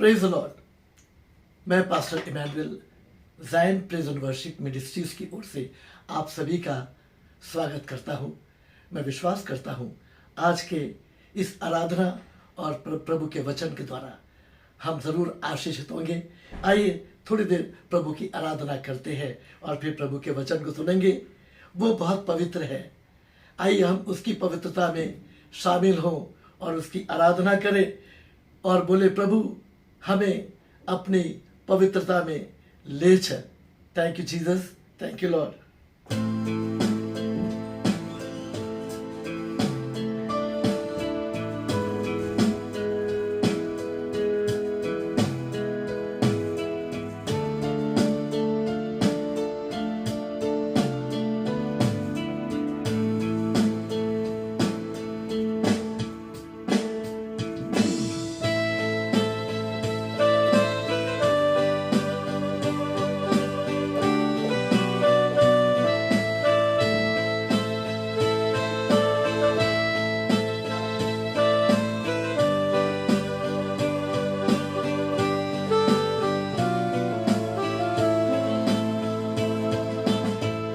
Praise the lord. मैं pastor Emmanuel Zion praise and worship ministries की ओर से आप सभी का स्वागत करता हूं। मैं विश्वास करता हूं आज के इस आराधना और प्रभु के वचन के द्वारा हम ज़रूर आशीषित होंगे। आइए थोड़ी देर प्रभु की आराधना करते हैं और फिर प्रभु के वचन को सुनेंगे। वो बहुत पवित्र है। आइए हम उसकी पवित्रता में शामिल हों और उसकी आराधना करें और बोले, प्रभु हमें अपनी पवित्रता में ले चल। Thank you Jesus, thank you Lord.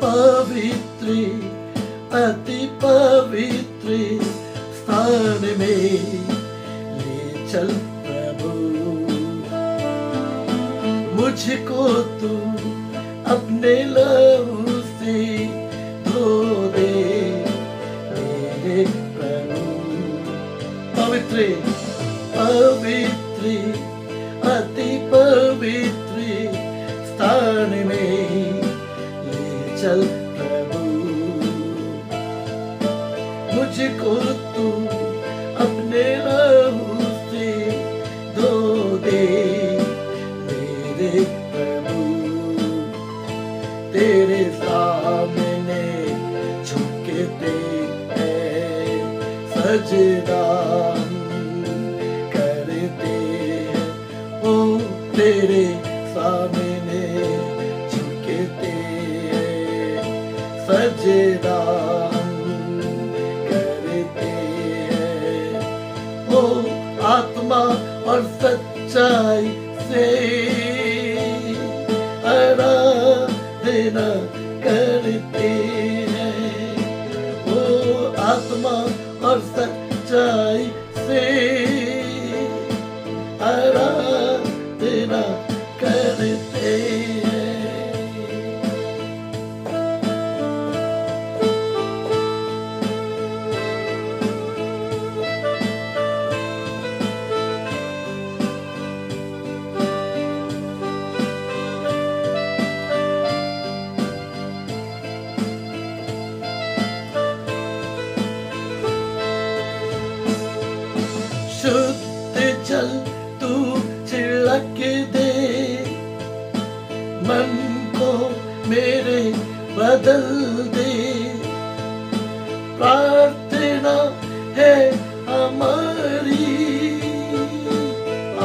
पवित्र अति पवित्र स्थान में ले चल प्रभु, मुझको तू अपने लहू से धो दे मेरे प्रभु। पवित्र पवित्र अति पवित्र स्थान में चल प्रभु, मुझको तू अपने लहू से धो दे मेरे प्रभु। तेरे सामने झुकते हैं सजदा करते हैं, ओ तेरे सामने सजदा करते हैं। वो आत्मा और सच्चाई से आराधना करते हैं। वो आत्मा और सच्चाई से आराधना करते हैं। शुद्ध जल तू छिड़क दे, मन को मेरे बदल दे। प्रार्थना है हमारी,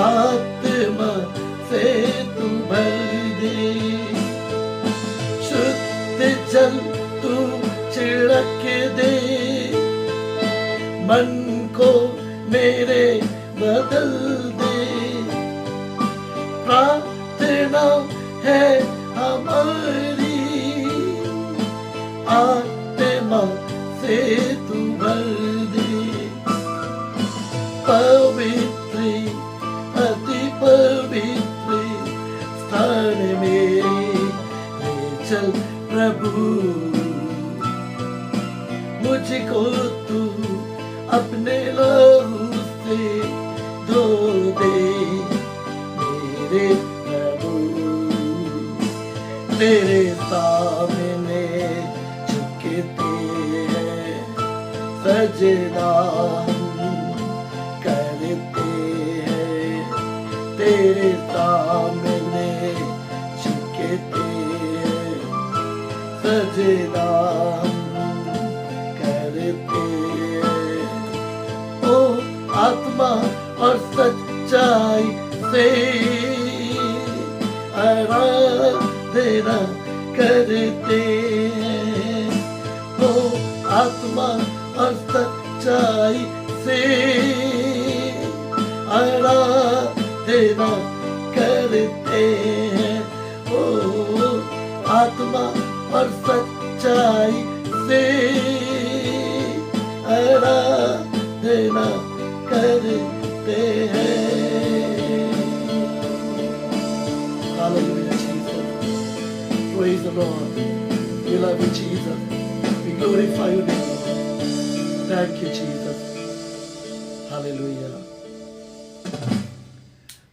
आत्मा से तू भर दे। शुद्ध जल तू छिड़क दे, मन को मेरे बदल दे। प्रार्थना है हमारी, आत्मा से तू भर दे। पवित्र अति पवित्र स्थान में ले चल प्रभु, मुझको तू अपने लहू से धो दे मेरे प्रभु। तेरे सामने झुकते हैं सजदा करते हैं। तेरे सामने झुकते हैं सजदा करते हैं। ओ आत्मा और सच्चाई से आराधना करते हैं। हो आत्मा और सच्चाई से आराधना देना करते हैं। ओ आत्मा और सच्चाई से आराधना करते हैं। Hallelujah, Jesus. Praise the Lord. We love you, Jesus. We glorify your name, Lord. Thank you, Jesus. Hallelujah.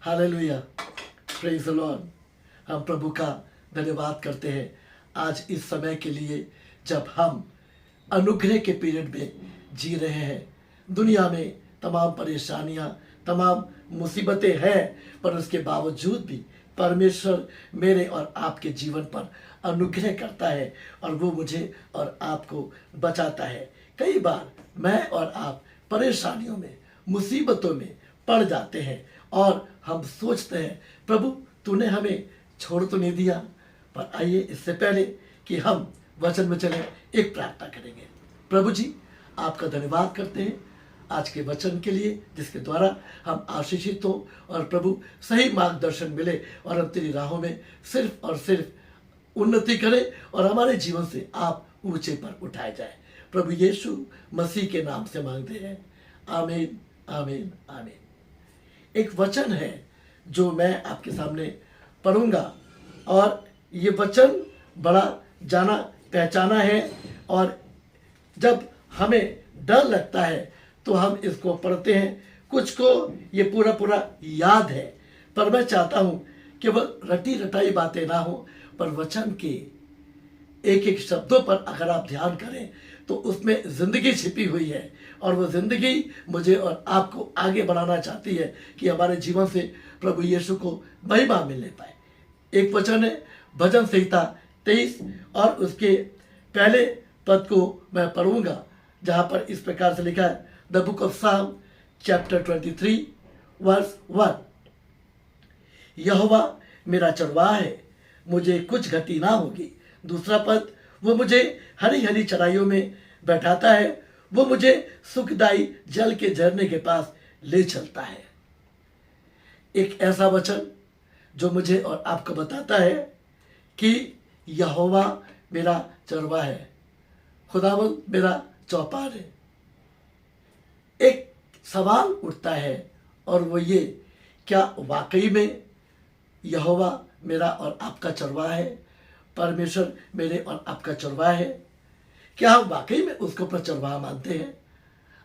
Hallelujah. Praise the Lord. हम प्रभु का धन्यवाद करते हैं आज इस समय के लिए जब हम अनुग्रह के पीरियड में जी रहे हैं। दुनिया में तमाम परेशानियां, तमाम मुसीबतें हैं, पर उसके बावजूद भी परमेश्वर मेरे और आपके जीवन पर अनुग्रह करता है और वो मुझे और आपको बचाता है। कई बार मैं और आप परेशानियों में, मुसीबतों में पड़ जाते हैं और हम सोचते हैं प्रभु तूने हमें छोड़ तो नहीं दिया। पर आइए इससे पहले कि हम वचन में चले एक प्रार्थना करेंगे। प्रभु जी आपका धन्यवाद करते हैं आज के वचन के लिए जिसके द्वारा हम आशीषित हो और प्रभु सही मार्गदर्शन मिले और हम तेरी राहों में सिर्फ और सिर्फ उन्नति करें और हमारे जीवन से आप ऊंचे पर उठाए जाए। प्रभु यीशु मसीह के नाम से मांगते हैं, आमीन आमीन आमीन। एक वचन है जो मैं आपके सामने पढ़ूंगा और ये वचन बड़ा जाना पहचाना है और जब हमें डर लगता है तो हम इसको पढ़ते हैं। कुछ को ये पूरा पूरा याद है, पर मैं चाहता हूं केवल रटी रटाई बातें ना हो, पर वचन के एक एक शब्दों पर अगर आप ध्यान करें तो उसमें जिंदगी छिपी हुई है और वो जिंदगी मुझे और आपको आगे बढ़ाना चाहती है कि हमारे जीवन से प्रभु यीशु को महिमा मिलने पाए। एक वचन है भजन संहिता 23 और उसके पहले पद को मैं पढ़ूंगा जहां पर इस प्रकार से लिखा है, द बुक ऑफ साम चैप्टर 23 वर्स 1। यहोवा मेरा चरवाहा है, मुझे कुछ घटी ना होगी। दूसरा पद, वो मुझे हरी हरी चराइयों में बैठाता है, वो मुझे सुखदाई जल के झरने के पास ले चलता है। एक ऐसा वचन जो मुझे और आपको बताता है कि यहोवा मेरा चरवाहा है, खुदावंद मेरा चौपाल है। एक सवाल उठता है और वो ये, क्या वाकई में यहोवा मेरा और आपका चरवाहा है? परमेश्वर मेरे और आपका चरवाहा है? क्या हम वाकई में उसको अपना चरवाहा मानते हैं?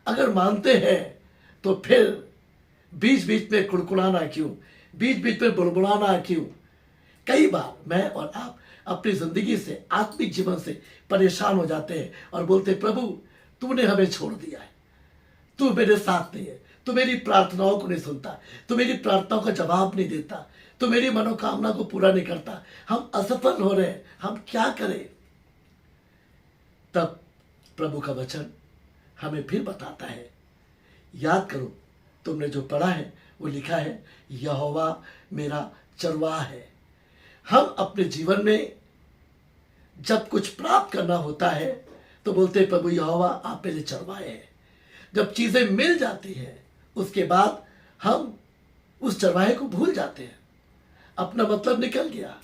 अगर मानते हैं तो फिर बीच बीच में कुड़कुड़ाना क्यों, बीच बीच में बुड़बुड़ाना क्यों? कई बार मैं और आप अपनी जिंदगी से, आत्मिक जीवन से परेशान हो जाते हैं और बोलते हैं प्रभु तूने हमें छोड़ दिया है, तू मेरे साथ नहीं है, तू मेरी प्रार्थनाओं को नहीं सुनता, तू मेरी प्रार्थनाओं का जवाब नहीं देता, तू मेरी मनोकामना को पूरा नहीं करता, हम असफल हो रहे हैं, हम क्या करें? तब प्रभु का वचन हमें फिर बताता है, याद करो तुमने जो पढ़ा है वो लिखा है यहोवा मेरा चरवाहा है। हम अपने जीवन में जब कुछ प्राप्त करना होता है तो बोलते हैं प्रभु यहोवा आप मेरे चरवाहे हैं। जब चीजें मिल जाती हैं उसके बाद हम उस चरवाहे को भूल जाते हैं, अपना मतलब निकल गया।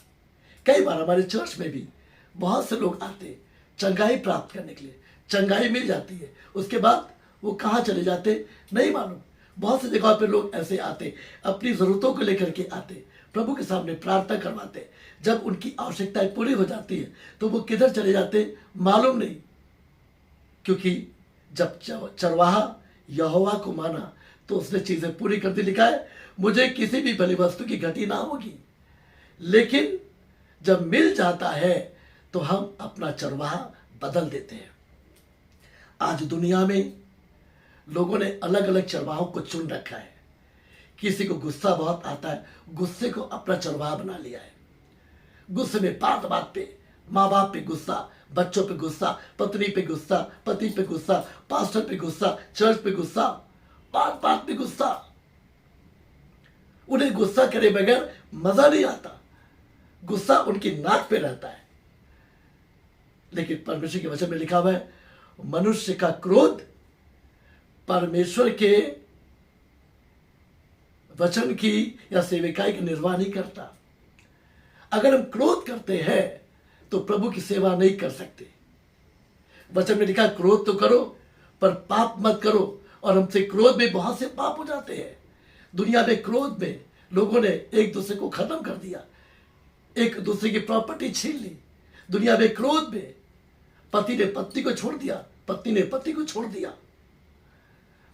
कई बार हमारे चर्च में भी बहुत से लोग आते चंगाई प्राप्त करने के लिए, चंगाई मिल जाती है, उसके बाद वो कहाँ चले जाते नहीं मालूम। बहुत सी जगहों पर लोग ऐसे आते, अपनी ज़रूरतों को लेकर के आते, प्रभु के सामने प्रार्थना करवाते, जब उनकी आवश्यकताएं पूरी हो जाती है तो वो किधर चले जाते मालूम नहीं। क्योंकि जब चरवाहा यहोवा को माना तो उसने चीज़ें पूरी कर दी। लिखा है मुझे किसी भी भली वस्तु की घटी ना होगी। लेकिन जब मिल जाता है तो हम अपना चरवाहा बदल देते हैं। आज दुनिया में लोगों ने अलग अलग चरवाहों को चुन रखा है। किसी को गुस्सा बहुत आता है, गुस्से को अपना चरवाहा बना लिया है। गुस्से में बात बात पे, माँ बाप पे गुस्सा, बच्चों पे गुस्सा, पत्नी पे गुस्सा, पति पे गुस्सा, पास्टर पे गुस्सा, चर्च पे गुस्सा, बात बात पे गुस्सा। उन्हें गुस्सा करे बगैर मजा नहीं आता, गुस्सा उनकी नाक पे रहता है। लेकिन परमेश्वर के वचन में लिखा हुआ है मनुष्य का क्रोध परमेश्वर के वचन की या सेविकाई का निर्वाह नहीं करता। अगर हम क्रोध करते हैं तो प्रभु की सेवा नहीं कर सकते। वचन में लिखा क्रोध तो करो पर पाप मत करो, और हमसे क्रोध में बहुत से पाप हो जाते हैं। दुनिया में क्रोध में लोगों ने एक दूसरे को खत्म कर दिया, एक दूसरे की प्रॉपर्टी छीन ली। दुनिया में क्रोध में पति ने पत्नी को छोड़ दिया, पत्नी ने पति को छोड़ दिया,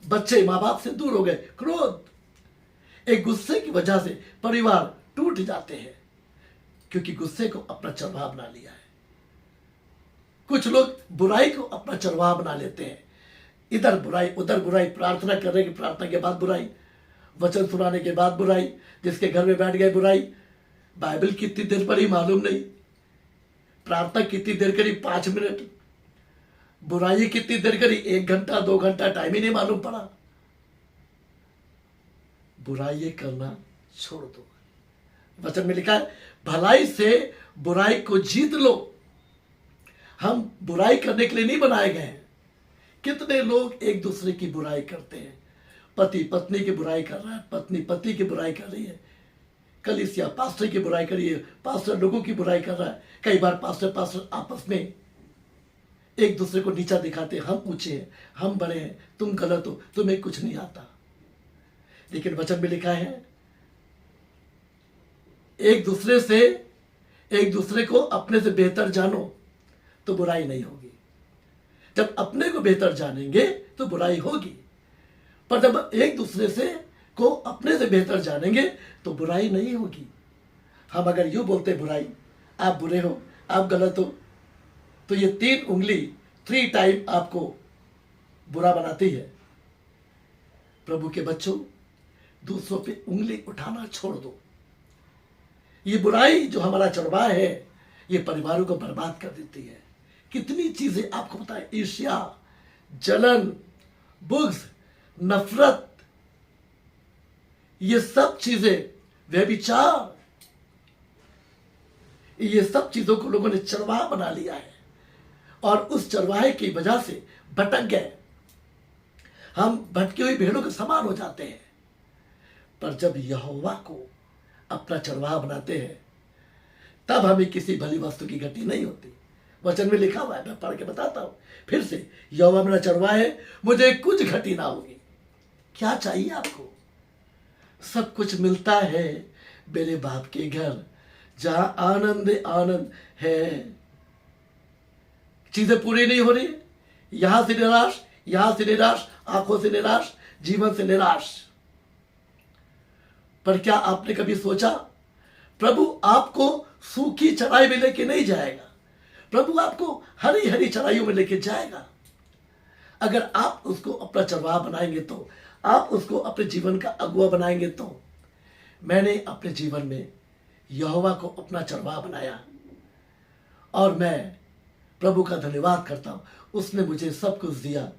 बच्चे माँ बाप से दूर हो गए। क्रोध, एक गुस्से की वजह से परिवार टूट जाते हैं, क्योंकि गुस्से को अपना चरवाहा बना लिया है। कुछ लोग बुराई को अपना चरवाहा बना लेते हैं, इधर बुराई उधर बुराई, प्रार्थना करने की प्रार्थना के बाद बुराई, वचन सुनाने के बाद बुराई, जिसके घर में बैठ गए बुराई। बाइबल कितनी देर पढ़ी मालूम नहीं, प्रार्थना कितनी देर करी 5 मिनट, बुराई कितनी देर करी 1 घंटा 2 घंटा, टाइम ही नहीं मालूम पड़ा। बुराई करना छोड़ दो। वचन में लिखा है भलाई से बुराई को जीत लो। हम बुराई करने के लिए नहीं बनाए गए हैं। कितने लोग एक दूसरे की बुराई करते हैं, पति पत्नी की बुराई कर रहा है, पत्नी पति की बुराई कर रही है, कलीसिया पास्टर की बुराई कर रही है, पास्टर लोगों की बुराई कर रहा है। कई बार पास्टर आपस में एक दूसरे को नीचा दिखाते हैं, हम ऊंचे हैं, हम बड़े हैं, तुम गलत हो, तुम्हें कुछ नहीं आता। लेकिन वचन में लिखा है एक दूसरे को अपने से बेहतर जानो तो बुराई नहीं होगी। जब अपने को बेहतर जानेंगे तो बुराई होगी, पर जब एक दूसरे को अपने से बेहतर जानेंगे तो बुराई नहीं होगी। हम अगर यूं बोलते बुराई, आप बुरे हो, आप गलत हो, तो ये 3 उंगली 3 टाइम आपको बुरा बनाती है। प्रभु के बच्चों, दूसरों पे उंगली उठाना छोड़ दो। ये बुराई जो हमारा चरवाहा है, ये परिवारों को बर्बाद कर देती है। कितनी चीजें आपको पता है, ईर्ष्या, जलन, बुग़्ज़, नफरत, ये सब चीजें, व्यभिचार, ये सब चीजों को लोगों ने चरवाहा बना लिया है, और उस चरवाहे की वजह से भटक गए। हम भटकी हुई भेड़ों के समान हो जाते हैं। पर जब यहोवा को अपना चरवाहा बनाते हैं, तब हमें किसी भली वस्तु की घटी नहीं होती। वचन में लिखा हुआ है, मैं पढ़ के बताता हूं फिर से, यहोवा मेरा चरवाहा है, मुझे कुछ घटी ना होगी। क्या चाहिए आपको? सब कुछ मिलता है मेरे बाप के घर, जहां आनंद आनंद है। चीजें पूरी नहीं हो रही, यहां से निराश, आंखों से निराश, जीवन से निराश। पर क्या आपने कभी सोचा, प्रभु आपको सूखी चराई में लेके नहीं जाएगा, प्रभु आपको हरी हरी चराइयों में लेके जाएगा। अगर आप उसको अपना चरवाहा बनाएंगे तो, आप उसको अपने जीवन का अगुआ बनाएंगे तो। मैंने अपने जीवन में यहोवा को अपना चरवाहा बनाया, और मैं प्रभु का धन्यवाद करता हूं। उसने मुझे सब कुछ दिया,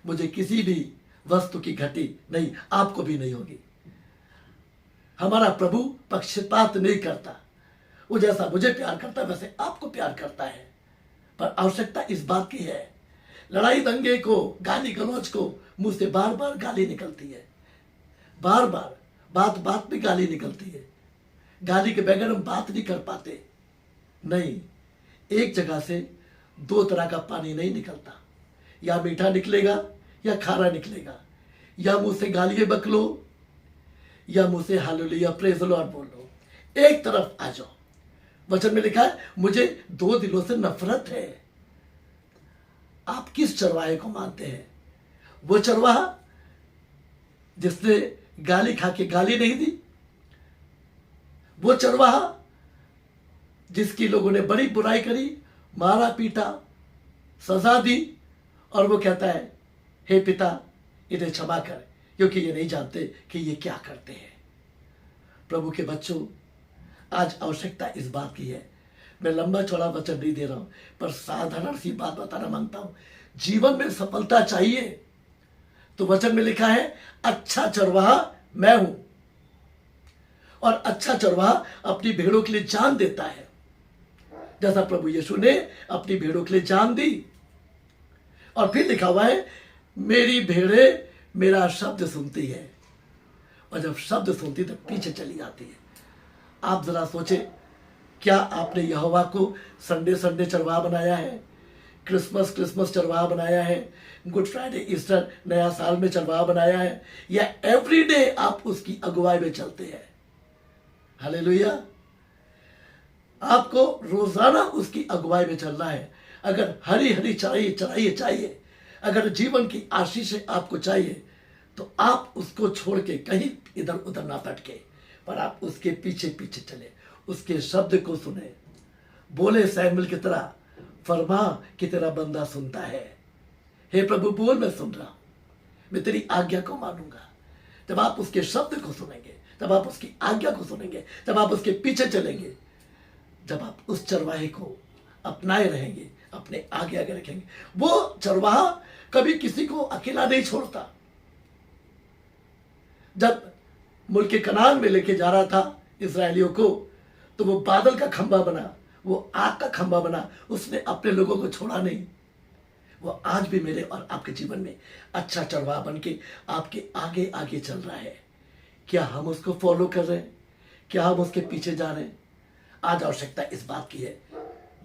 मुझे किसी भी वस्तु की घटी नहीं, आपको भी नहीं होगी। हमारा प्रभु पक्षपात नहीं करता, वो जैसा मुझे प्यार करता है वैसे आपको प्यार करता है। पर आवश्यकता इस बात की है, लड़ाई दंगे को, गाली गलौज को, मुंह से बार बार गाली निकलती है, बार बार बात बात में गाली निकलती है। गाली के बगैर हम बात नहीं कर पाते। नहीं, एक जगह से 2 तरह का पानी नहीं निकलता, या मीठा निकलेगा या खारा निकलेगा। या मुंह से गालियां बक लो, या मुंह से हालेलुया प्रेज़ द लॉर्ड बोल लो। एक तरफ आ जाओ। वचन में लिखा है मुझे 2 दिलों से नफरत है। आप किस चरवाहे को मानते हैं? वो चरवाहा जिसने गाली खा के गाली नहीं दी, वो चरवाहा जिसकी लोगों ने बड़ी बुराई करी, मारा पीटा, सजा दी, और वो कहता है हे पिता इन्हें क्षमा कर, क्योंकि ये नहीं जानते कि ये क्या करते हैं। प्रभु के बच्चों, आज आवश्यकता इस बात की है, मैं लंबा चौड़ा वचन नहीं दे रहा हूं, पर साधारण सी बात बताना मांगता हूं। जीवन में सफलता चाहिए तो वचन में लिखा है अच्छा चरवाहा मैं हूं, और अच्छा चरवाहा अपनी भेड़ों के लिए जान देता है। जैसा प्रभु यीशु ने अपनी भेड़ों के लिए जान दी। और फिर लिखा हुआ है मेरी भेड़ें मेरा शब्द सुनती है और जब शब्द सुनती तो पीछे चली जाती है। आप जरा सोचे, क्या आपने यहोवा को संडे संडे चरवाहा बनाया है, क्रिसमस क्रिसमस चरवाहा बनाया है, गुड फ्राइडे ईस्टर नया साल में चरवाहा बनाया है, या एवरीडे आप उसकी अगुवाई में चलते हैं? हालेलुया। आपको रोजाना उसकी अगुवाई में चलना है। अगर हरी हरी चराई चराई चाहिए, अगर जीवन की आशीष आपको चाहिए, तो आप उसको छोड़ के कहीं इधर उधर ना भटके, पर आप उसके पीछे पीछे चले, उसके शब्द को सुने। बोले सैमुएल की तरह, फरमा कि तेरा बंदा सुनता है। हे प्रभु बोल, मैं सुन रहा हूं, मैं तेरी आज्ञा को मानूंगा। जब आप उसके शब्द को सुनेंगे, जब आप उसकी आज्ञा को सुनेंगे, जब आप उसके पीछे चलेंगे, जब आप उस चरवाहे को अपनाए रहेंगे, अपने आगे आगे रखेंगे। वो चरवाहा कभी किसी को अकेला नहीं छोड़ता। जब मुल्क कनान में लेके जा रहा था इस्राएलियों को, तो वो बादल का खंबा बना, वो आग का खंबा बना, उसने अपने लोगों को छोड़ा नहीं। वो आज भी मेरे और आपके जीवन में अच्छा चरवाहा बन के आपके आगे आगे चल रहा है। क्या हम उसको फॉलो कर रहे हैं? क्या हम उसके पीछे जा रहे हैं? आज आवश्यकता इस बात की है,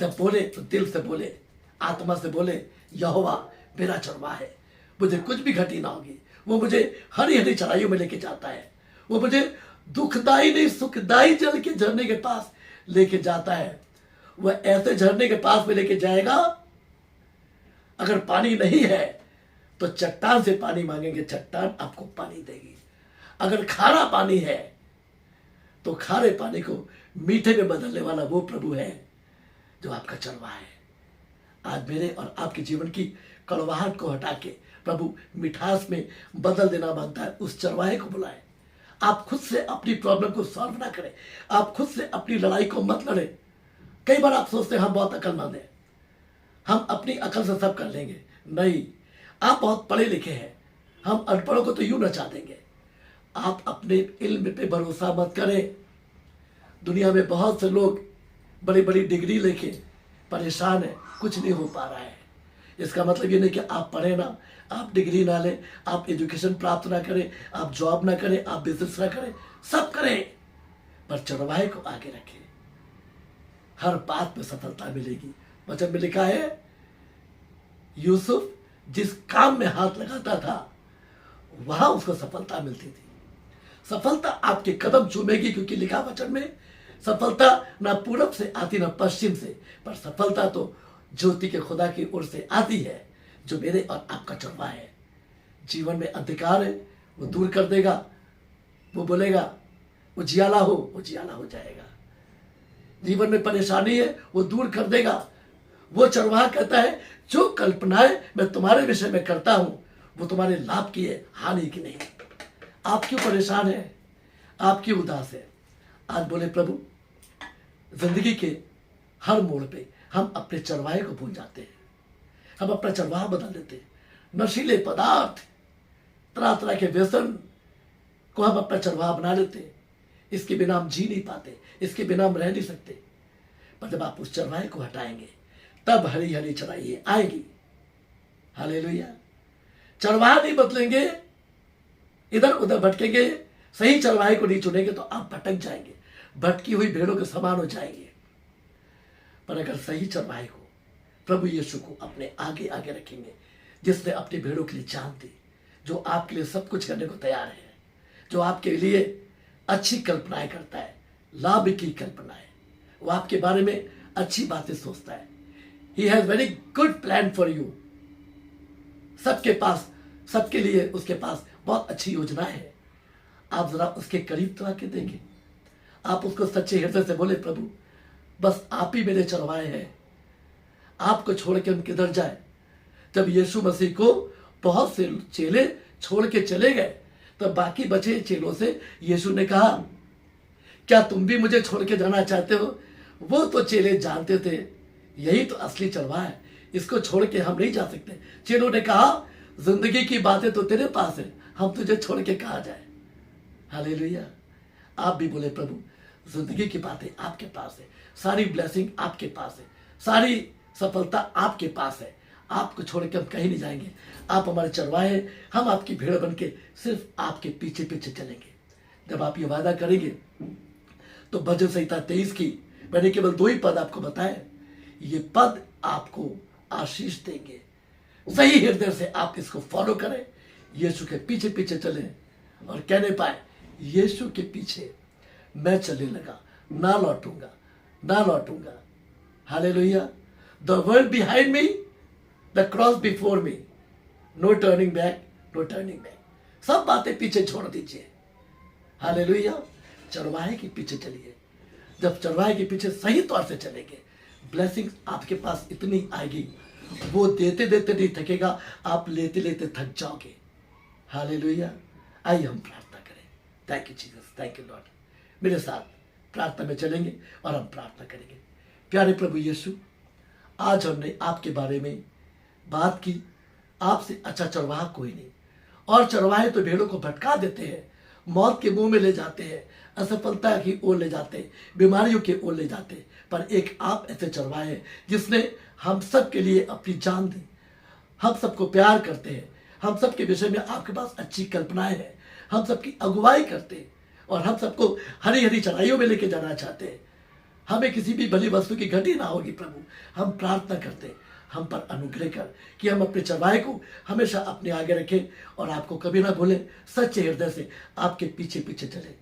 जब बोले तो दिल से बोले, आत्मा से बोले, यहोवा मेरा चरवाहा है, मुझे कुछ भी घटी ना होगी। वो मुझे हरी हरी चराइयों में लेके जाता है। वो मुझे दुखदाई नहीं सुखदाई जल के झरने के पास लेके जाता है। वह ऐसे झरने के पास में लेके जाएगा, अगर पानी नहीं है तो चट्टान से पानी मांगेंगे, चट्टान आपको पानी देगी। अगर खारा पानी है तो खारे पानी को मीठे में बदलने वाला वो प्रभु है जो आपका चरवाहा है। आज मेरे और आपके जीवन की कड़वाहट को हटा के प्रभु मिठास में बदल देना मांगता है। उस चरवाहे को बुलाए। आप खुद से अपनी प्रॉब्लम को सॉल्व ना करें, आप खुद से अपनी लड़ाई को मत लड़ें। कई बार आप सोचते हैं हम बहुत अक्लमंद हैं, हम अपनी अकल से सब कर लेंगे। नहीं, आप बहुत पढ़े लिखे हैं, हम अनपढ़ों को तो यूं नचा देंगे। आप अपने इल्म पे भरोसा मत करें। दुनिया में बहुत से लोग बड़ी बड़ी डिग्री लेके परेशान है, कुछ नहीं हो पा रहा है। इसका मतलब ये नहीं कि आप पढ़े ना, आप डिग्री ना लें, आप एजुकेशन प्राप्त ना करें, आप जॉब ना करें, आप बिजनेस ना करें, सब करें, पर चरवाहे को आगे रखें। हर बात में सफलता मिलेगी। वचन में लिखा है, यूसुफ जिस काम में हाथ लगाता था वहां उसको सफलता मिलती थी। सफलता आपके कदम चूमेगी, क्योंकि लिखा वचन में, सफलता ना पूरब से आती ना पश्चिम से, पर सफलता तो ज्योति के खुदा की ओर से आती है, जो मेरे और आपका चरवाहा है। जीवन में अंधकार है, वो दूर कर देगा। वो बोलेगा उजियाला हो, उजियाला हो जाएगा। जीवन में परेशानी है, वो दूर कर देगा। वो चरवाहा कहता है, जो कल्पनाएं मैं तुम्हारे विषय में करता हूं वो तुम्हारे लाभ की है, हानि की नहीं। आप क्यों परेशान है? आप क्यों उदास है? आज बोले प्रभु, जिंदगी के हर मोड़ पे हम अपने चरवाहे को भूल जाते हैं। हम अपना चरवाहा बदल देते हैं। नशीले पदार्थ, तरह तरह के व्यसन को हम अपना चरवाहा बना लेते हैं। इसके बिना हम जी नहीं पाते, इसके बिना हम रह नहीं सकते। पर जब आप उस चरवाहे को हटाएंगे, तब हरी हरी चराइयां आएगी। हालेलुया। चरवाहा नहीं बदलेंगे, इधर उधर भटकेंगे, सही चरवाहे को नहीं चुनेंगे तो आप भटक जाएंगे, भटकी हुई भेड़ों के समान हो जाएंगे। पर अगर सही चरवाहे को, प्रभु यीशु को अपने आगे आगे रखेंगे, जिसने अपनी भेड़ों के लिए जान दी, जो आपके लिए सब कुछ करने को तैयार है, जो आपके लिए अच्छी कल्पनाएं करता है, लाभ की कल्पनाएं, वो आपके बारे में अच्छी बातें सोचता है। He has very good plan for you. सबके पास, सबके लिए उसके पास बहुत अच्छी योजनाएं है। आप जरा उसके करीब तो आके देखें। आप उसको सच्चे हृदय से बोले, प्रभु बस आप ही मेरे चरवाहे हैं, आपको छोड़ के हम किधर जाए। जब यीशु मसीह को बहुत से चेले छोड़ के चले गए, तब बाकी बचे चेलों से यीशु ने कहा, क्या तुम भी मुझे छोड़ के जाना चाहते हो? वो तो चेले जानते थे यही तो असली चरवाहा है, इसको छोड़ के हम नहीं जा सकते। चेलों ने कहा, जिंदगी की बातें तो तेरे पास है, हम तुझे छोड़ के कहाँ जाए। हालेलुया। आप भी बोले, प्रभु जिंदगी की बातें आपके पास है, सारी ब्लेसिंग आपके पास है, सारी सफलता आपके पास है, आपको छोड़ के हम कहीं नहीं जाएंगे। आप हमारे चरवाहे हैं, हम आपकी भेड़ बन के सिर्फ आपके पीछे पीछे चलेंगे। जब आप ये वादा करेंगे तो भजन संहिता 23 की मैंने केवल 2 ही पद आपको बताए, ये पद आपको आशीष देंगे। सही हृदय से आप इसको फॉलो करें, यीशु के पीछे पीछे चलें और कहने पाए, यीशु के पीछे मैं चलने लगा, ना लौटूंगा, ना लौटूंगा। Hallelujah. The world behind me, the cross before me, no turning back, no turning back. सब बातें पीछे छोड़ दीजिए। हालेलुया। चरवाहे के पीछे चलिए। जब चरवाहे के पीछे सही तौर से चलेंगे, ब्लेसिंग आपके पास इतनी आएगी, वो देते देते नहीं थकेगा, आप लेते लेते थक जाओगे। हालेलुया। आइए हम प्रार्थना करें। Thank you Jesus, thank you Lord. मेरे साथ प्रार्थना में चलेंगे और हम प्रार्थना करेंगे। प्यारे प्रभु यीशु, आज हमने आपके बारे में बात की, आपसे अच्छा चरवाहा कोई नहीं। और चरवाहे तो भेड़ों को भटका देते हैं, मौत के मुंह में ले जाते हैं, असफलता की ओर ले जाते हैं, बीमारियों की ओर ले जाते हैं। पर एक आप ऐसे चरवाहे हैं जिसने हम सब के लिए अपनी जान दी। हम सबको प्यार करते हैं, हम सब के विषय में आपके पास अच्छी कल्पनाएं हैं, हम सबकी अगुवाई करते हैं और हम सबको हरी हरी चढ़ाइयों में लेके जाना चाहते हैं। हमें किसी भी भली वस्तु की घटी ना होगी प्रभु। हम प्रार्थना करते हैं, हम पर अनुग्रह कर कि हम अपने चरवाहे को हमेशा अपने आगे रखें और आपको कभी ना भूलें, सच्चे हृदय से आपके पीछे पीछे चलें।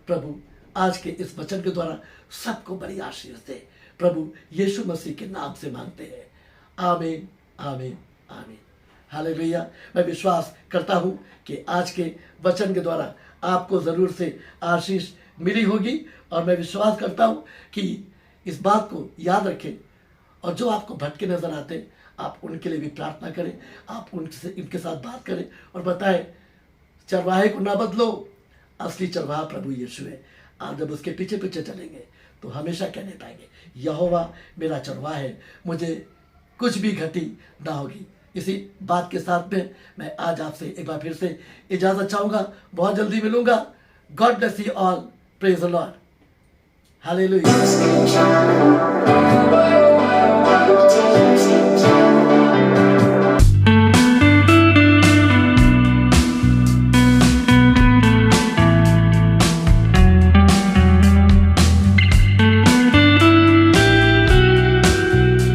प्रभु आज के इस वचन के द्वारा सबको बड़ी आशीष दे। प्रभु यीशु मसीह के नाम से मांगते हैं, आमीन, आमीन, आमीन। हालेलुया। मैं विश्वास करता हूँ कि आज के वचन के द्वारा आपको ज़रूर से आशीष मिली होगी और मैं विश्वास करता हूँ कि इस बात को याद रखें और जो आपको भटके नजर आते हैं, आप उनके लिए भी प्रार्थना करें, आप उनसे इनके साथ बात करें और बताएं, चरवाहे को ना बदलो, असली चरवाहा प्रभु यीशु है। आप जब उसके पीछे पीछे चलेंगे तो हमेशा कहने पाएंगे, यहोवा मेरा चरवाहा है, मुझे कुछ भी घटी ना होगी। इसी बात के साथ में मैं आज आपसे एक बार फिर से इजाज़त चाहूँगा। बहुत जल्दी मिलूंगा। God bless you all. Praise the Lord. Hallelujah.